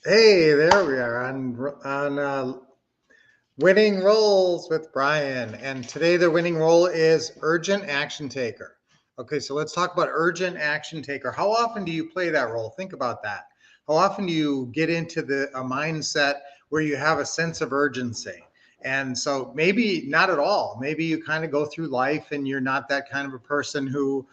Hey, there we are on Winning Roles with Brian, and today the winning role is Urgent Action Taker. Okay, so let's talk about Urgent Action Taker. How often do you play that role? Think about that. How often do you get into a mindset where you have a sense of urgency? And so maybe not at all. Maybe you kind of go through life and you're not that kind of a person who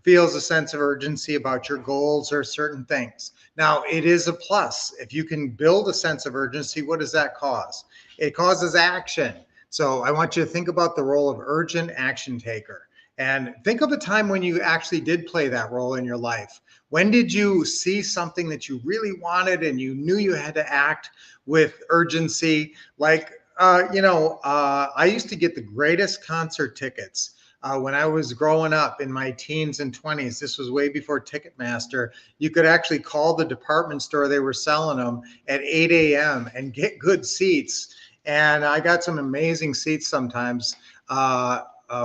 feels a sense of urgency about your goals or certain things. Now, it is a plus. If you can build a sense of urgency, what does that cause? It causes action. So I want you to think about the role of urgent action taker. And think of a time when you actually did play that role in your life. When did you see something that you really wanted and you knew you had to act with urgency? Like, I used to get the greatest concert tickets when I was growing up in my teens and 20s. This was way before Ticketmaster. You could actually call the department store they were selling them at 8 a.m. and get good seats. And I got some amazing seats sometimes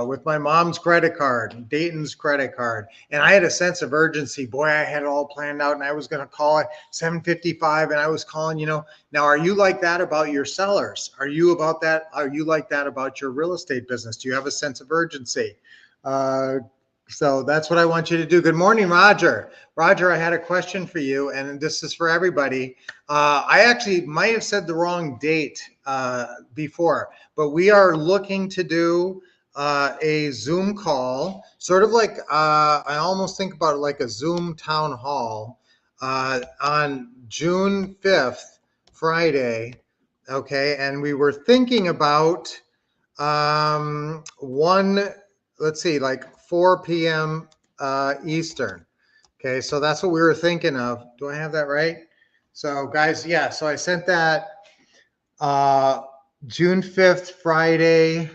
with my mom's credit card, Dayton's credit card. And I had a sense of urgency. Boy, I had it all planned out and I was going to call at 7:55 and I was calling, now are you like that about your sellers? Are you about that? Are you like that about your real estate business? Do you have a sense of urgency? So that's what I want you to do. Good morning, Roger. Roger, I had a question for you, and this is for everybody. I actually might have said the wrong date before, but we are looking to do a Zoom call, sort of like I almost think about it like a Zoom town hall on June 5th, Friday. Okay, and we were thinking about let's see, like 4 p.m. Eastern. Okay, so that's what we were thinking of. Do I have that right? So, guys, yeah, so I sent that June 5th, Friday,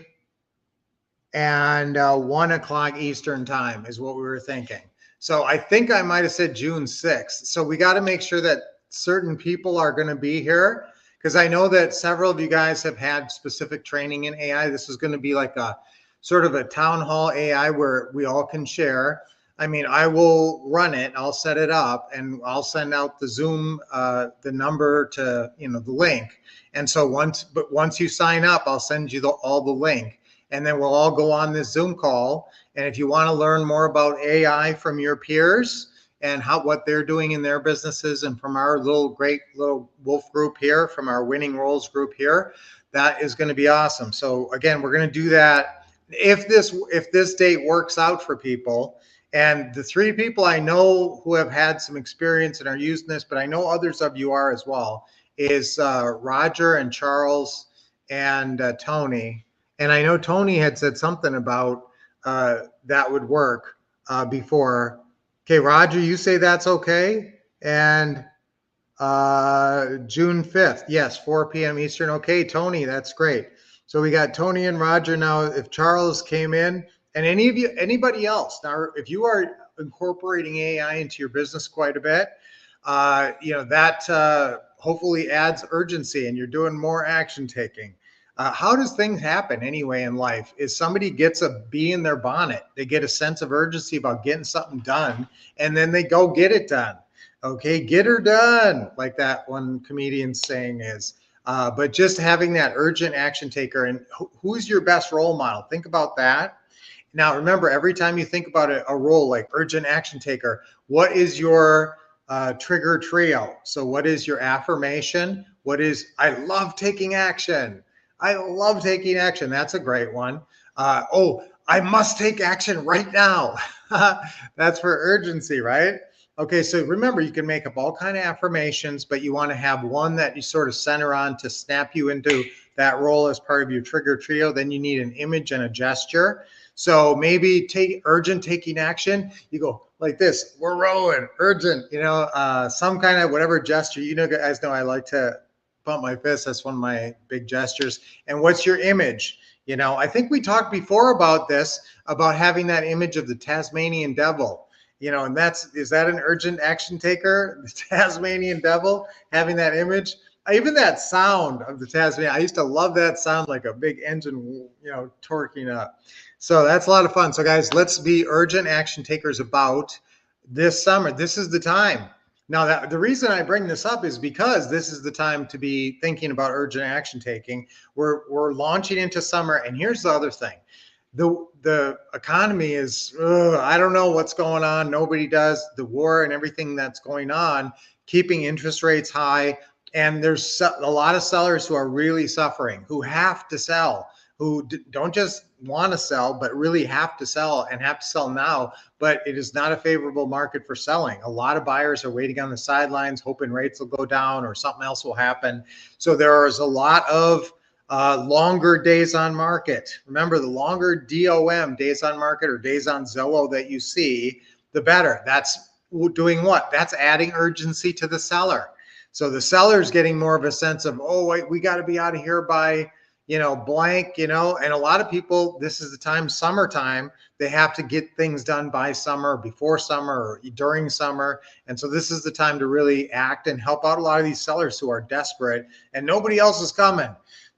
and 1 o'clock Eastern time is what we were thinking. So I think I might have said June 6th. So we got to make sure that certain people are going to be here because I know that several of you guys have had specific training in AI. This is going to be like a sort of a town hall AI where we all can share. I mean, I will run it, I'll set it up, and I'll send out the Zoom, the number to, the link. And so once you sign up, I'll send you all the link. And then we'll all go on this Zoom call. And if you want to learn more about AI from your peers and what they're doing in their businesses, and from our great little wolf group here, from our winning roles group here, that is going to be awesome. So again, we're going to do that if this date works out for people. And the 3 people I know who have had some experience and are using this, but I know others of you are as well, is Roger and Charles and Tony. And I know Tony had said something about that would work before. Okay, Roger, you say that's okay? And June 5th, yes, 4 p.m. Eastern. Okay, Tony, that's great. So we got Tony and Roger now. If Charles came in, and anybody else, now if you are incorporating AI into your business quite a bit, that hopefully adds urgency and you're doing more action taking. How does things happen anyway in life? Is somebody gets a bee in their bonnet, they get a sense of urgency about getting something done, and then they go get it done. Okay, get her done, like that one comedian saying is. But just having that urgent action taker, and who's your best role model? Think about that. Now, remember, every time you think about a role like urgent action taker, what is your trigger trio? So what is your affirmation? What is, I love taking action. I love taking action. That's a great one. I must take action right now. That's for urgency, right? Okay, so remember, you can make up all kind of affirmations, but you want to have one that you sort of center on to snap you into that role as part of your trigger trio. Then you need an image and a gesture. So maybe urgent taking action. You go like this, we're rolling, urgent, some kind of whatever gesture. Guys know I like to pump my fist. That's one of my big gestures. And what's your image? I think we talked before about this, about having that image of the Tasmanian devil. And is that an urgent action taker? The Tasmanian devil, having that image. Even that sound of the Tasmanian, I used to love that sound, like a big engine, torquing up. So that's a lot of fun. So guys, let's be urgent action takers about this summer. This is the time. Now, that the reason I bring this up is because this is the time to be thinking about urgent action taking. We're launching into summer, and here's the other thing: the economy is I don't know what's going on. Nobody does. The war and everything that's going on, keeping interest rates high, and there's a lot of sellers who are really suffering, who have to sell, who don't just want to sell, but really have to sell and have to sell now. But it is not a favorable market for selling. A lot of buyers are waiting on the sidelines, hoping rates will go down or something else will happen. So there is a lot of longer days on market. Remember, the longer DOM, days on market, or days on Zillow that you see, the better. That's doing what? That's adding urgency to the seller. So the seller's getting more of a sense of, oh, wait, we got to be out of here by, blank, and a lot of people, this is the time, summertime, they have to get things done by summer, before summer, or during summer. And so this is the time to really act and help out a lot of these sellers who are desperate, and nobody else is coming.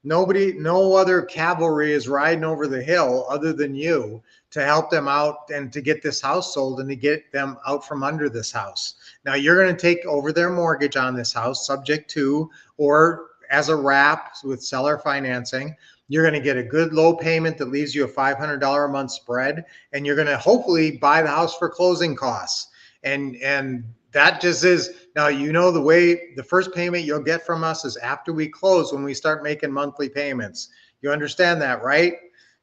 No other cavalry is riding over the hill other than you to help them out and to get this house sold and to get them out from under this house. Now you're going to take over their mortgage on this house, subject to, or as a wrap with seller financing. You're going to get a good low payment that leaves you a $500 a month spread, and you're going to hopefully buy the house for closing costs. And that just is, now, the way the first payment you'll get from us is after we close, when we start making monthly payments. You understand that, right?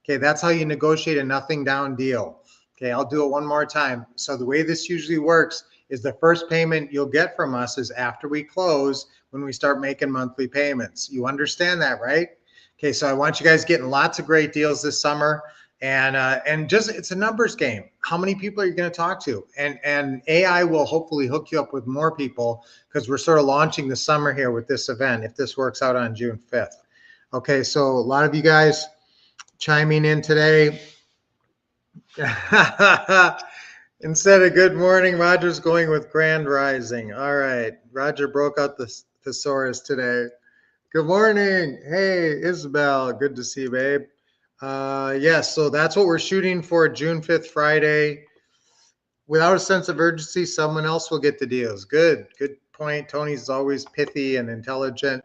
Okay, that's how you negotiate a nothing down deal. Okay, I'll do it one more time. So the way this usually works is the first payment you'll get from us is after we close, when we start making monthly payments. You understand that, right? Okay, so I want you guys getting lots of great deals this summer. And just, it's a numbers game. How many people are you going to talk to? And AI will hopefully hook you up with more people, because we're sort of launching the summer here with this event, if this works out on June 5th. Okay, so a lot of you guys chiming in today. Instead of good morning, Roger's going with grand rising. All right, Roger broke out the thesaurus today. Good morning. Hey, Isabel, good to see you, babe. Yes, so that's what we're shooting for, June 5th, Friday. Without a sense of urgency, someone else will get the deals. Good point. Tony's always pithy and intelligent.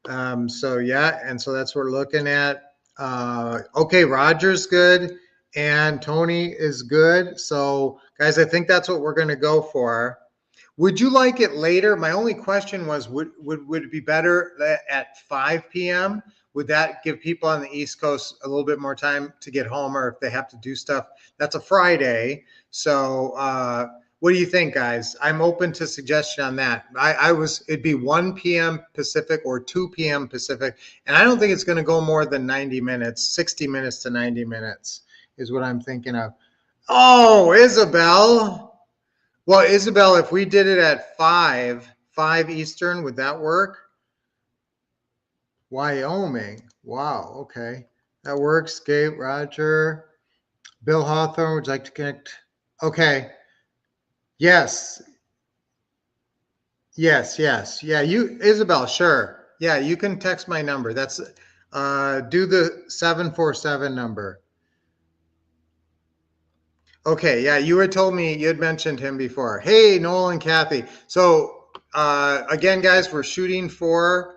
So yeah, and so that's what we're looking at. Okay, Roger's good and Tony is good. So guys, I think that's what we're going to go for. Would you like it later? My only question was, would it be better at 5 p.m.? Would that give people on the East Coast a little bit more time to get home, or if they have to do stuff? That's a Friday. So what do you think, guys? I'm open to suggestion on that. It'd be 1 p.m. Pacific or 2 p.m. Pacific. And I don't think it's going to go more than 90 minutes, 60 minutes to 90 minutes is what I'm thinking of. Oh, Isabel. Well, Isabel, if we did it at 5 Eastern, would that work? Wyoming. Wow. Okay. That works. Gabe, Roger, Bill Hawthorne, would you like to connect? Okay. Yes. Yes. Yeah. You, Isabel, sure. Yeah. You can text my number. That's, do the 747 number. Okay. Yeah. You had told me, you had mentioned him before. Hey, Noel and Kathy. So, again, guys, we're shooting for,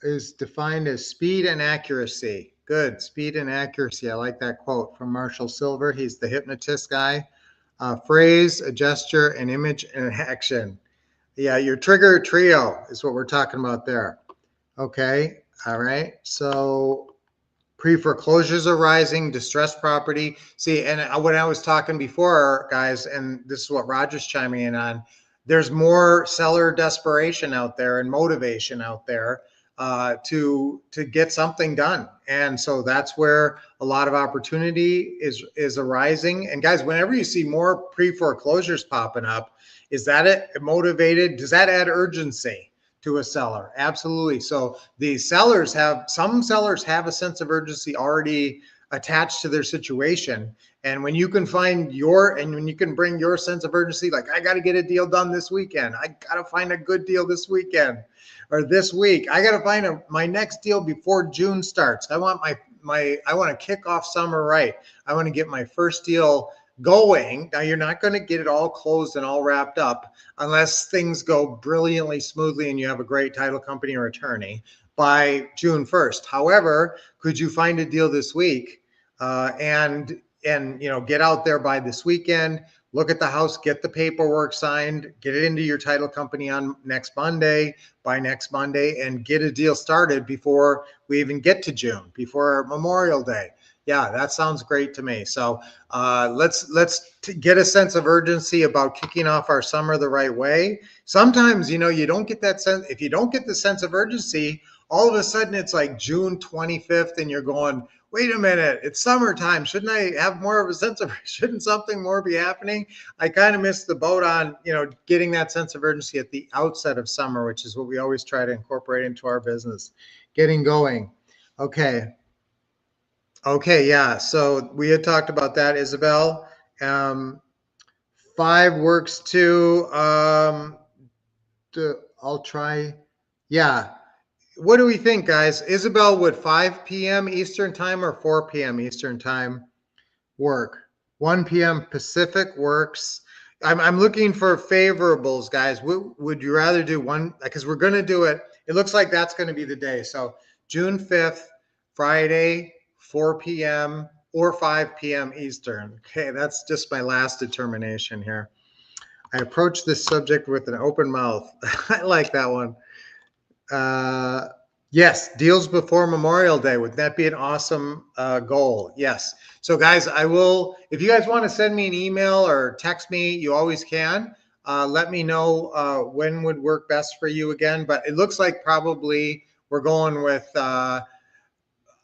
is defined as speed and accuracy. Good, speed and accuracy. I like that quote from Marshall Silver. He's the hypnotist guy. Phrase, a gesture, an image, and an action. Yeah, your trigger trio is what we're talking about there. Okay, all right. So pre-foreclosures are rising, distressed property. See, and when I was talking before, guys, and this is what Roger's chiming in on, there's more seller desperation out there and motivation out there to get something done. And so that's where a lot of opportunity is arising. And guys, whenever you see more pre-foreclosures popping up, is that it motivated? Does that add urgency to a seller? Absolutely. So the some sellers have a sense of urgency already attached to their situation. And when you can when you can bring your sense of urgency, like, I got to get a deal done this weekend. I got to find a good deal this weekend or this week. I got to find my next deal before June starts. I want I want to kick off summer right. I want to get my first deal going. Now, you're not going to get it all closed and all wrapped up unless things go brilliantly smoothly and you have a great title company or attorney by June 1st. However, could you find a deal this week and get out there by this weekend, look at the house, get the paperwork signed, get it into your title company on by next Monday, and get a deal started before we even get to June, before Memorial Day. Yeah, that sounds great to me. So let's get a sense of urgency about kicking off our summer the right way. Sometimes, you don't get that sense. If you don't get the sense of urgency, all of a sudden it's like June 25th and you're going, wait a minute, it's summertime. Shouldn't I have more of a sense of, shouldn't something more be happening? I kind of missed the boat on, getting that sense of urgency at the outset of summer, which is what we always try to incorporate into our business, getting going. Okay. Yeah. So we had talked about that, Isabel. 5 works too. I'll try. Yeah. What do we think, guys? Isabel, would 5 p.m. Eastern time or 4 p.m. Eastern time work? 1 p.m. Pacific works. I'm looking for favorables, guys. Would you rather do one? Because we're going to do it. It looks like that's going to be the day. So June 5th, Friday, 4 p.m. or 5 p.m. Eastern. Okay, that's just my last determination here. I approach this subject with an open mouth. I like that one. Yes, deals before Memorial Day. Would that be an awesome goal? Yes. So guys, if you guys want to send me an email or text me, you always can. Let me know when would work best for you again. But it looks like probably we're going with,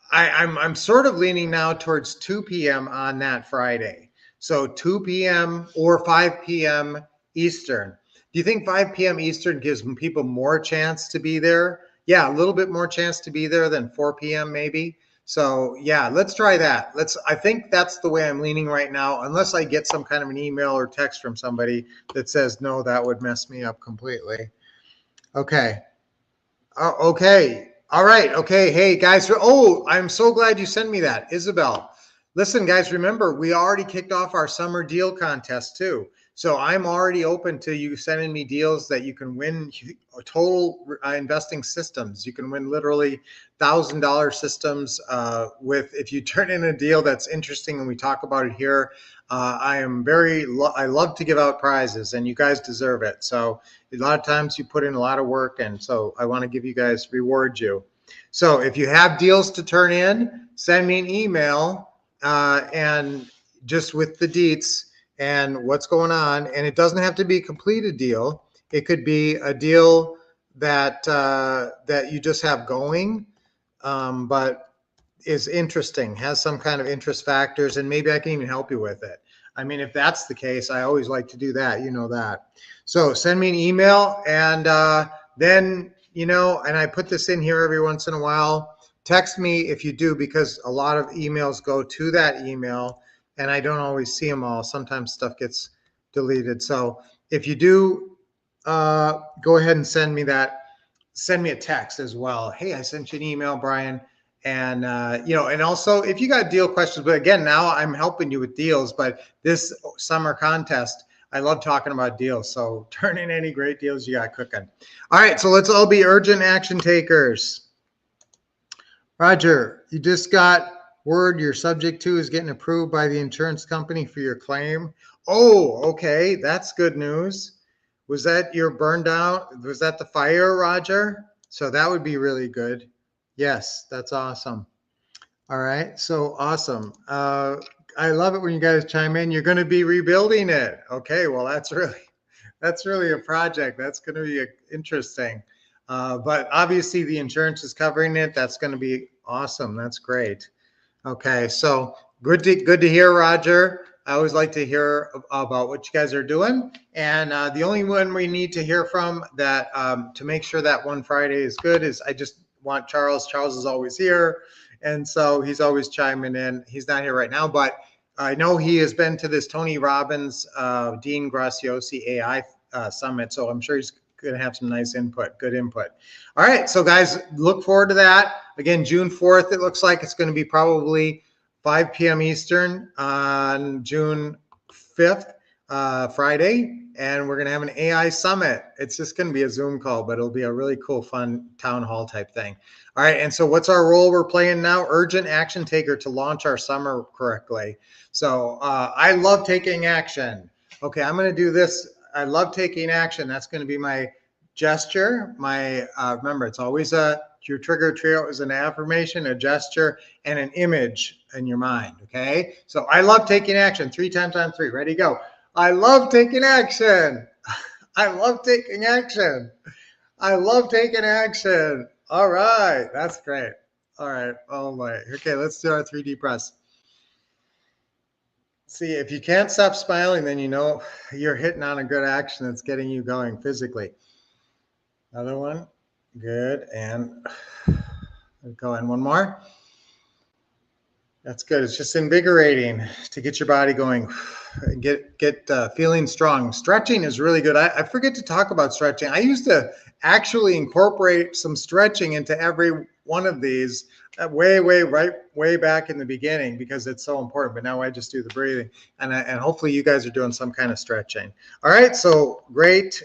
I'm sort of leaning now towards 2 p.m. on that Friday. So 2 p.m. or 5 p.m. Eastern. Do you think 5 p.m. Eastern gives people more chance to be there? Yeah, a little bit more chance to be there than 4 p.m. maybe. So yeah, let's try that. I think that's the way I'm leaning right now, unless I get some kind of an email or text from somebody that says, no, that would mess me up completely. Okay. Okay. All right. Okay. Hey, guys. I'm so glad you sent me that, Isabel. Listen, guys, remember, we already kicked off our summer deal contest too. So I'm already open to you sending me deals that you can win total investing systems. You can win literally $1,000 systems if you turn in a deal that's interesting and we talk about it here. I love to give out prizes and you guys deserve it. So a lot of times you put in a lot of work, and so I want to reward you. So if you have deals to turn in, send me an email and just with the deets and what's going on. And it doesn't have to be a completed deal. It could be a deal that you just have going, but is interesting, has some kind of interest factors, and maybe I can even help you with it. I mean, if that's the case, I always like to do that. You know that. So send me an email, and then, and I put this in here every once in a while. Text me if you do, because a lot of emails go to that email, and I don't always see them all. Sometimes stuff gets deleted. So if you do, go ahead and send me that. Send me a text as well. Hey, I sent you an email, Brian. And, and also if you got deal questions, but again, now I'm helping you with deals, but this summer contest, I love talking about deals. So turn in any great deals you got cooking. All right. So let's all be urgent action takers. Roger, you just got word your subject to is getting approved by the insurance company for your claim. Oh, okay. That's good news. Was that your burn down? Was that the fire, Roger? So that would be really good. Yes, that's awesome. All right, so awesome. I love it when you guys chime in. You're going to be rebuilding it. Okay, well, that's really a project. That's going to be interesting. But obviously the insurance is covering it. That's going to be awesome. That's great. Okay, so good to hear, Roger. I always like to hear about what you guys are doing. And the only one we need to hear from that to make sure that one Friday is good is I just want Charles. Charles is always here. And so he's always chiming in. He's not here right now, but I know he has been to this Tony Robbins, Dean Graziosi AI summit. So I'm sure he's going to have some nice input, good input. All right. So guys, look forward to that. Again, June 4th, it looks like it's going to be probably 5 p.m. Eastern on June 5th, Friday, and we're going to have an AI summit. It's just going to be a Zoom call, but it'll be a really cool, fun town hall type thing. All right. And so what's our role we're playing now? Urgent action taker to launch our summer correctly. So I love taking action. Okay, I'm going to do this. I love taking action. That's going to be my gesture. My remember, it's always your trigger trio is an affirmation, a gesture, and an image in your mind. Okay, so I love taking action. 3 times on 3. Ready, go. I love taking action. I love taking action. I love taking action. All right, that's great. All right, oh my. Okay, let's do our 3 deep breaths. See, if you can't stop smiling, then you know you're hitting on a good action that's getting you going physically. Another one. Good. And go in one more. That's good. It's just invigorating to get your body going, get feeling strong. Stretching is really good. I forget to talk about stretching. I used to actually incorporate some stretching into every one of these way back in the beginning because it's so important. But now I just do the breathing, and hopefully you guys are doing some kind of stretching. All right. So great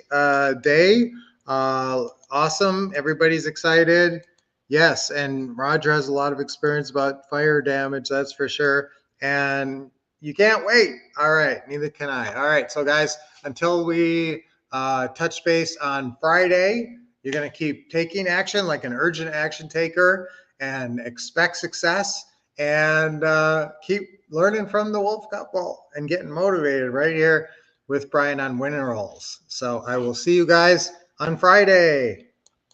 day. Awesome. Everybody's excited. Yes, and Roger has a lot of experience about fire damage, that's for sure. And you can't wait. All right, neither can I. All right, so guys, until we touch base on Friday, you're going to keep taking action like an urgent action taker and expect success and keep learning from the Wolf Couple and getting motivated right here with Brian on Winning Rolls. So I will see you guys on Friday.